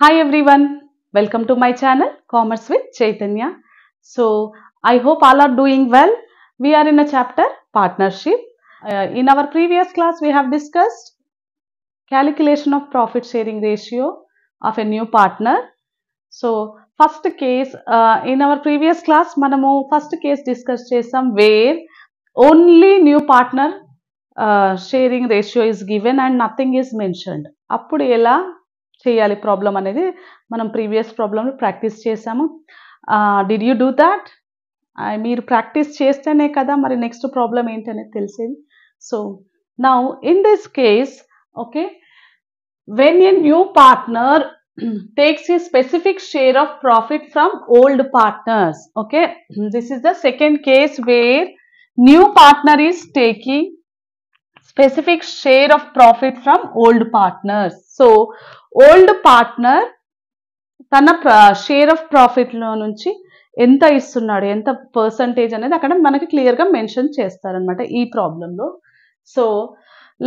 Hi everyone, welcome to my channel Commerce with Chaitanya. So I hope all are doing well. We are in a chapter partnership. In our previous class we have discussed calculation of profit sharing ratio of a new partner. So first case in our previous class మనము first case discuss చేసాం where only new partner sharing ratio is given and nothing is mentioned. అప్పుడు ఎలా చేయాలి problem అనేది మనం previous ప్రాబ్లంలో practice చేసాము. Did you do that? మీరు ప్రాక్టీస్ చేస్తేనే కదా మరి నెక్స్ట్ ప్రాబ్లం ఏంటనేది తెలిసేది. So now in this case okay, when a new partner takes a specific share of profit from old partners, okay, this is the second case where new partner is taking specific share of profit from old partners. So old partner తన share of profit లో నుంచి ఎంత ఇస్తున్నాడు, ఎంత percentage అనేది అక్కడ మనకి clear గా మెన్షన్ చేస్తారనమాట ఈ ప్రాబ్లంలో. So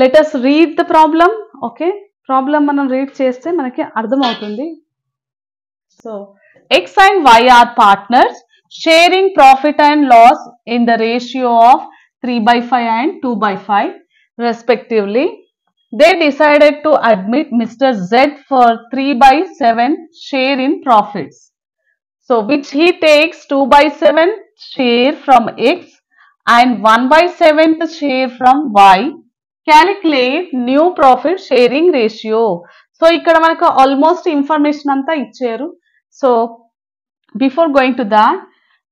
let us read the problem. Okay, problem మనం రీడ్ చేస్తే మనకి అర్థమవుతుంది. So x and y are partners sharing profit and loss in the ratio of 3/5 and 2/5 respectively. They decided to admit Mr. Z for 3/7 share in profits. So which he takes 2/7 share from X and 1/7 share from Y. Calculate new profit sharing ratio. So ఇక్కడ మనకు almost information అంతా ఇచ్చారు. So before going to that,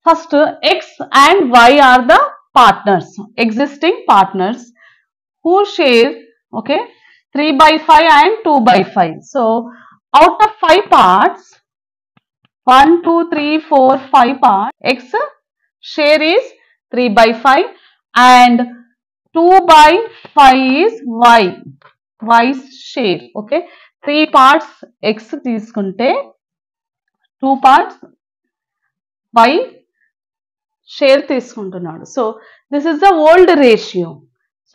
first X and Y are the partners, existing partners who share okay 3/5 and 2/5. So out of 5 parts, 1 2 3 4 5 parts, X share is 3/5 and 2/5 is Y's share. Okay, 3 parts X తీసుకుంటే 2 parts Y share తీసుకుంటున్నాడు. So this is the old ratio.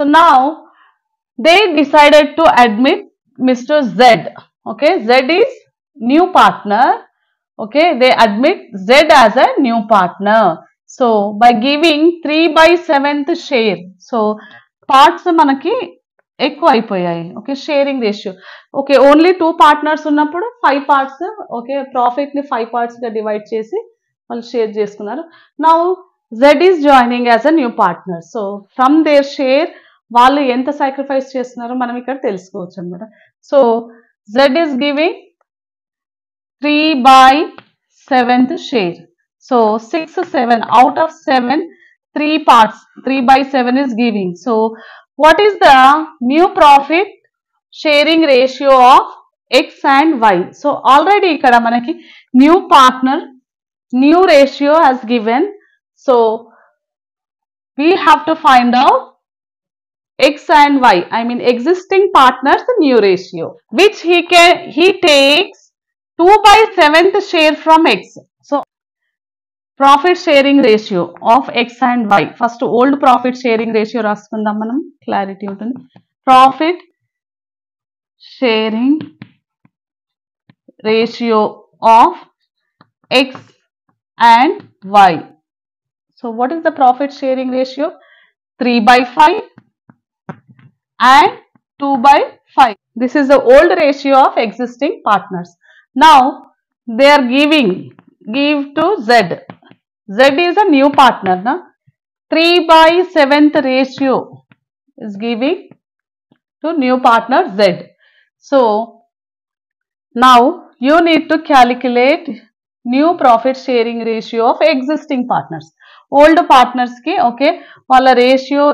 So now they decided to admit Mr. Z. Okay, Z is new partner. Okay, they admit Z as a new partner. So by giving 3/7 share, so parts మనకి ఎక్కువ అయిపోయాయి. Okay, sharing ratio. Okay, only 2 partners ఉన్నప్పుడు 5 parts okay profit ని 5 parts గా divide చేసి వాళ్ళు share చేసుకున్నారు. Now Z is joining as a new partner. So from their share వాళ్ళు ఎంత సాక్రిఫైస్ చేస్తున్నారో మనం ఇక్కడ తెలుసుకోవచ్చు అనమాట. So Z is giving 3/7 share. So 6 7 out of 7, 3 parts 3/7 is giving. So what is the new profit sharing ratio of X and Y? So already ఇక్కడ మనకి new partner new ratio has given. So we have to find out X and Y, I mean existing partners new ratio, which he takes 2/7 share from X. So profit sharing ratio of X and Y, first old profit sharing ratio రాసుకుందాం మనం, clarity ఉంటుంది. Profit sharing ratio of X and Y. So what is the profit sharing ratio? 3/5 and 2/5. This is the old ratio of existing partners. Now they are give to Z. Z is a new partner. Na? 3/7 ratio is giving to new partner Z. So now you need to calculate new profit sharing ratio of existing partners. Old partners ki okay వాళ్ళ ratio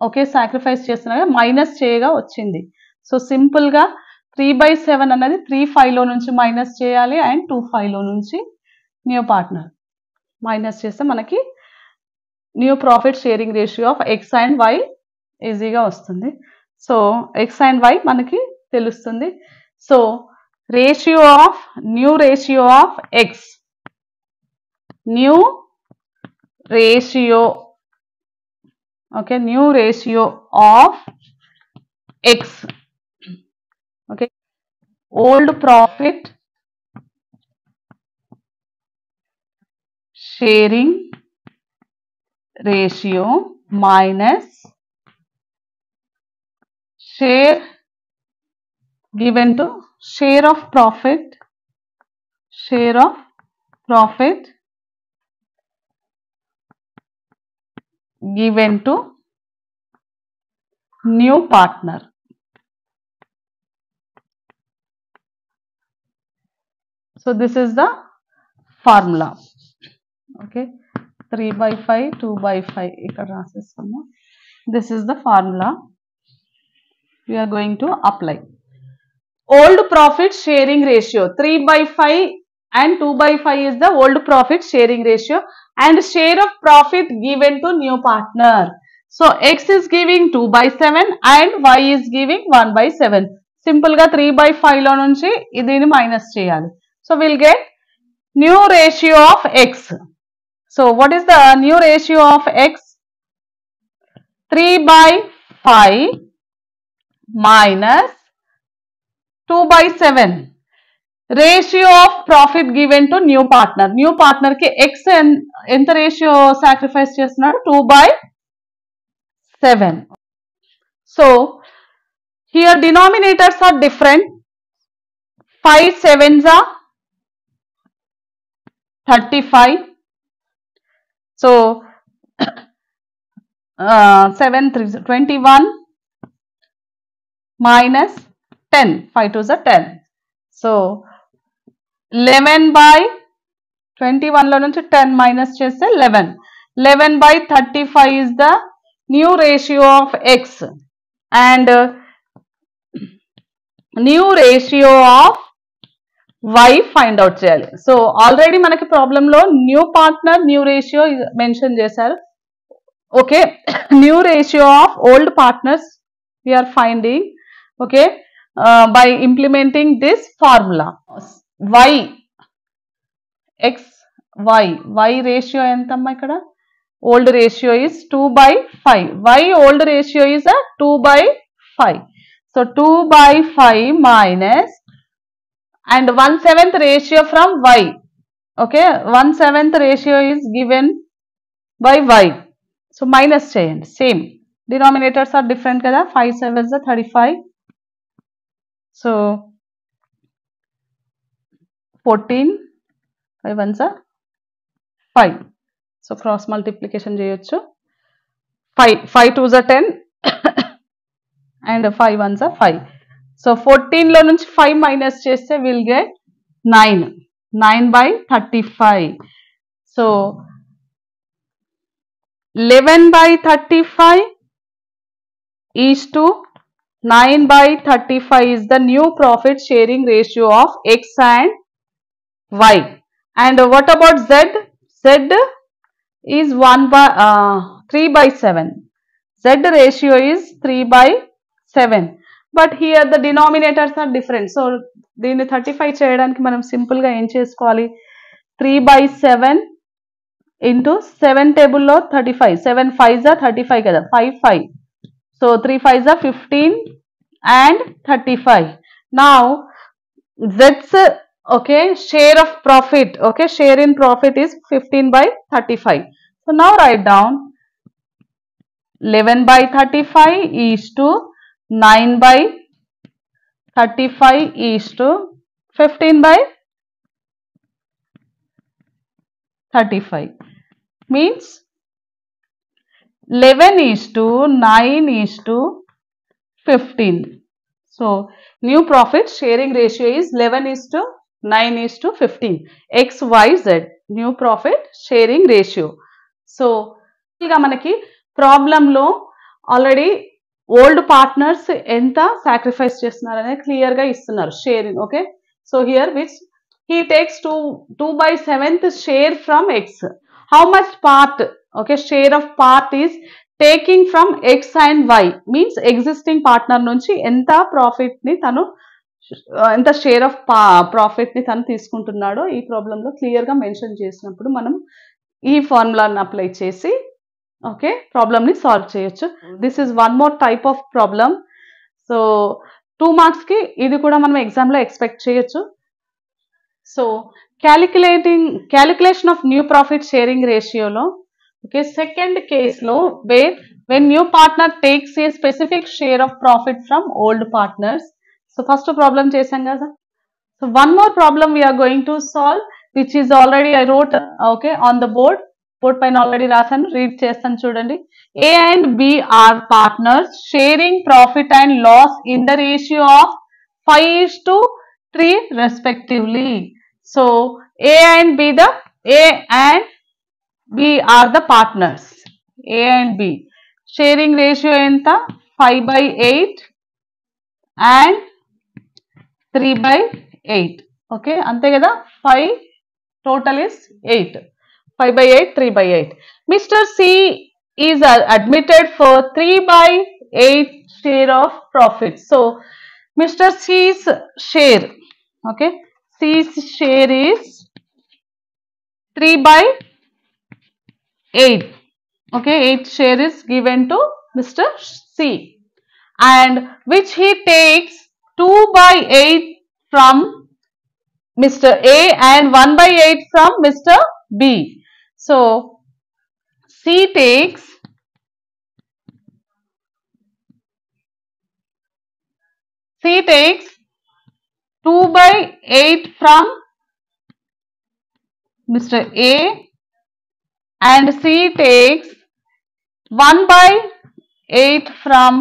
okay sacrifice చేస్తున్నారు, minus చేయగా వచ్చింది. So simple గా 3/7 అన్నది 3/5 లో నుంచి minus చేయాలి and 2/5 లో నుంచి న్యూ పార్ట్నర్ మైనస్ చేస్తే మనకి new profit sharing ratio of x and y ఈజీగా వస్తుంది. సో ఎక్స్ అండ్ వై మనకి తెలుస్తుంది. So ratio of new ratio of x, new ratio okay, new ratio of X, okay, old profit sharing ratio minus share given to share of profit given to new partner. So this is the formula. Okay, 3/5, 2/5 ఇక్కడ రాసేస్తాము. This is the formula we are going to apply. Old profit sharing ratio 3/5 and 2/5 is the old profit sharing ratio, and share of profit given to new partner. So x is giving 2/7 and y is giving 1/7. Simple గా 3/5 లో నుంచి దీన్ని minus చేయాలి. So we'll get new ratio of x. So what is the new ratio of x? 3/5 minus 2/7. Ratio of profit given to new partner. New partner ki x ఎంత ratio sacrifice చేస్తున్నాడు? 2/7. So here denominators are different. 5 sevens are 35. So 7 3 21 minus 10. 5 2s are 10. So 11/21 లో నుంచి 10 minus చేస్తే 11. 11/35 is the new ratio of x, and new ratio of y find out చేయాలి. So already మనకి problem లో new partner new ratio mention చేశారు. Okay, new ratio of old partners we are finding, okay, by implementing this formula. Y x y ratio ఎంతమ్మా ఇక్కడ? old ratio is 2/5. y old ratio is a 2/5. So 2/5 minus and 1/7 ratio from y. Okay, 1/7 ratio is given by y. So minus చేయండి. Same denominators are different కదా. 5 7s are 35. So 14, 5 1s are 5. So cross multiplication చేయొచ్చు. 5 2s are 10 and 5 1s are 5. So 14 లో నుంచి 5 minus చేస్తే we'll get 9. 9/35. So 11/35 is to 9/35 is the new profit sharing ratio of x and y. And what about z? Z is 3/7. Z ratio is 3/7. But here the denominators are different. So దీన్ని 35 చేయడానికి మనం simple గా ఏం చేసుకోవాలి? 3/7 into 7 table లో 35. 7 5s are 35 కదా. 5 5. So 3 5s are 15 and 35. Now z's, okay, share of profit, okay, share in profit is 15/35. So now write down 11/35 is to 9/35 is to 15/35. Means 11 is to 9 is to 15. So new profit sharing ratio is 11 is to 9 is to 15. X, Y, Z new profit sharing ratio. So ఇక మనకి problem లో already old partners ఎంత sacrifice చేస్తున్నారు అనేది clear గా ఇస్తున్నారు. Sharing, okay. So here which he takes 2/7 share from x. How much part, okay, share of part is taking from x and y, means existing partner నుంచి ఎంత profit ని తను, ఎంత షేర్ ఆఫ్ ప్రాఫిట్ ని తను తీసుకుంటున్నాడో ఈ ప్రాబ్లం లో clear గా మెన్షన్ చేసినప్పుడు మనం ఈ ఫార్ములాని అప్లై చేసి, ఓకే, ప్రాబ్లమ్ ని సాల్వ్ చేయొచ్చు. This is one more type of problem. So 2 marks కి ఇది కూడా మనం ఎగ్జామ్ లో ఎక్స్పెక్ట్ చేయొచ్చు. So calculation of new profit sharing ratio lo, okay, second case lo, where when new partner takes a specific share of profit from old partners. So first problem chesam kada. So one more problem we are going to solve, which is already I wrote, okay, on the board పైన already రాసాను, read చేస్తాను చూడండి. A and B are partners sharing profit and loss in the ratio of 5:3 respectively. So A and B are the partners. A and B sharing ratio enta 5/8 and 3/8. Okay, ante kada, 5 total is 8. 5/8, 3/8. Mr. C is admitted for 3/8 share of profit. So Mr. C's share, okay, C's share is 3/8. Okay, 8 share is given to Mr. C, and which he takes 2/8 from Mr. A and 1/8 from Mr. B. So C takes 2/8 from Mr. A and C takes 1/8 from,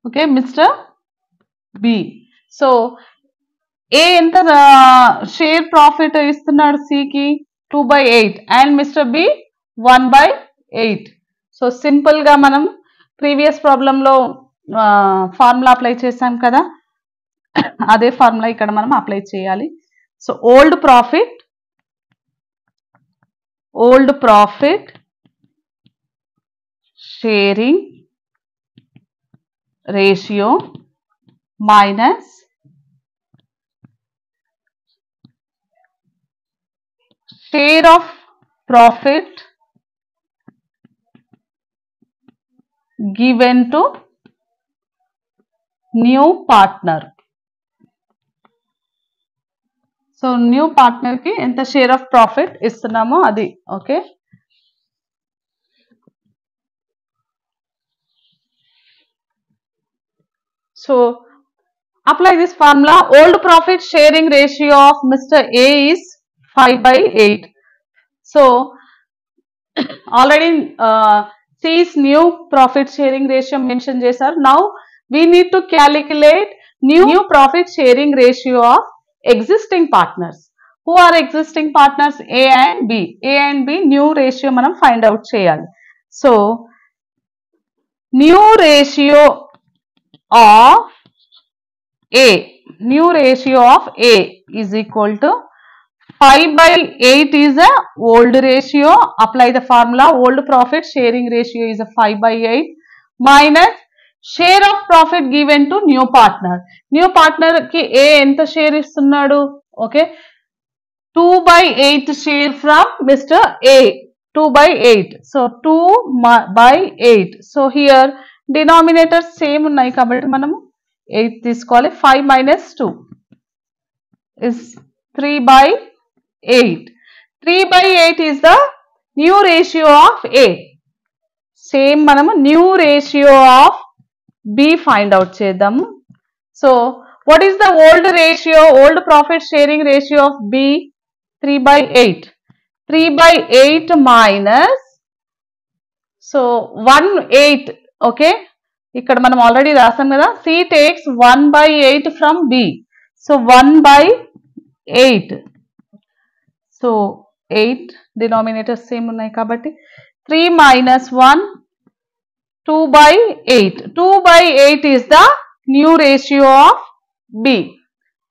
okay, Mr. B. So A ఎంత share profit ఇస్తున్నాడు C కి 2/8 and Mr. B 1/8. So simple గా మనం previous problem లో formula apply చేసాం కదా, అదే formula ఇక్కడ మనం అప్లై చేయాలి. So old profit sharing ratio minus share of profit given to new partner. So new partner ki enta share of profit istunamo adi. Okay, so apply this formula. Old profit sharing ratio of Mr. A is 5/8. So already C's new profit sharing ratio mention chesaru. Now we need to calculate new profit sharing ratio of existing partners. Who are existing partners? A and B. A and B new ratio manam find out cheyali. So new ratio of A is equal to 5/8 is a old ratio. Apply the formula. Old profit sharing ratio is a 5/8 minus share of profit given to new partner. New partner ki A enta share istunnadu? Okay, 2/8 share from Mr. A. 2/8. So 2/8. So here denominator same unnai kabatti manamu 8 తీసుకోవాలి. 5 minus 2 is 3/8. 3/8 is the new ratio of A. Same manamu new ratio of B find out చేద్దాము. So what is the old ratio, old profit sharing ratio of B? 3/8. 3/8 minus, so 1/8. Okay, ఇక్కడ మనం already రాసాం కదా. C takes 1/8 from B. So 1/8. So 8 denominators same ఉన్నాయి కాబట్టి 3 minus 1 2/8. 2/8 is the new ratio of B.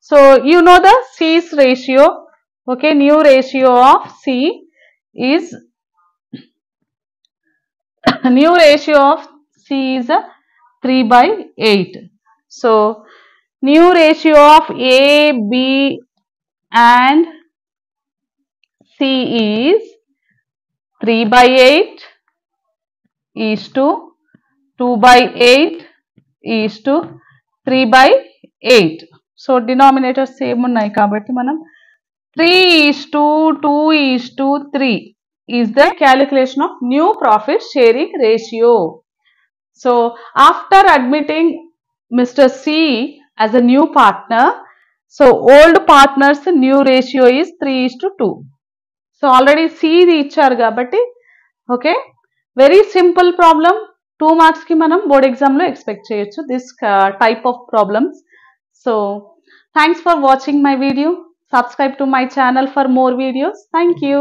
So you know the C's ratio. Okay, new ratio of C is new ratio of C is 3/8. So new ratio of A, B and C is 3/8 is to 2/8 is to 3/8. So denominator same ఉన్నాయి కాబట్టి మనం 3:2:3 is the calculation of new profit sharing ratio. So after admitting Mr. C as a new partner, so old partners new ratio is 3:2. So already C the ఇచ్చారు కాబట్టి okay, very simple problem. 2 marks కి మనం board exam లో expect చేయొచ్చు this type of problems. So thanks for watching my video. Subscribe to my channel for more videos. Thank you.